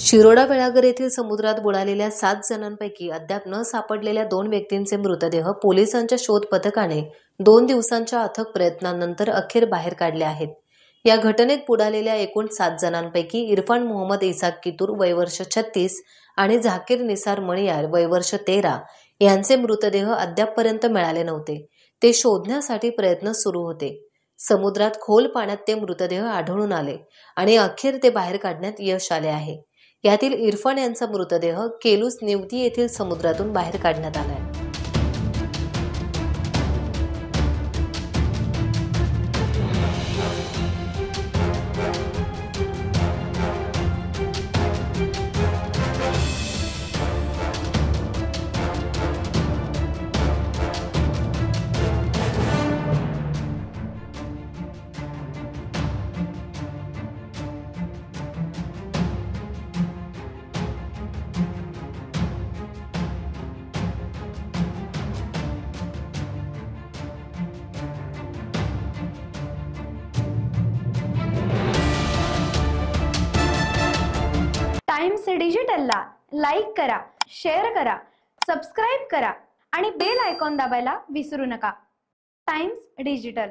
शिरोडा बेळागर येथील समुद्रात बुडालेल्या 7 जणांपैकी अद्याप न सापडलेल्या 2 व्यक्तींचे मृतदेह पोलिसांच्या शोध पथकाने 2 दिवसांच्या अथक प्रयत्नांनंतर अखेर बाहेर काढले आहेत। या घटनेत बुडालेल्या एकूण 7 जणांपैकी इरफान मोहम्मद इसाक कितूर वय वर्ष 36 आणि झाकीर निसार मणियार वय वर्ष 13 यांचे मृतदेह अद्यापपर्यंत मिळाले नव्हते। ते शोधण्यासाठी प्रयत्न सुरू होते। समुद्रात खोल पाण्यात ते मृतदेह आढळून आले आणि अखेर ते बाहेर काढण्यात यश आले आहे। यातील इरफान यांचा मृतदेह केलूस निवती येथील समुद्रातून बाहेर काढण्यात आला आहे। टाइम्स डिजिटलला लाईक करा, शेअर करा, सबस्क्राइब करा आणि बेल आयकॉन दाबायला विसरू नका। Times digital.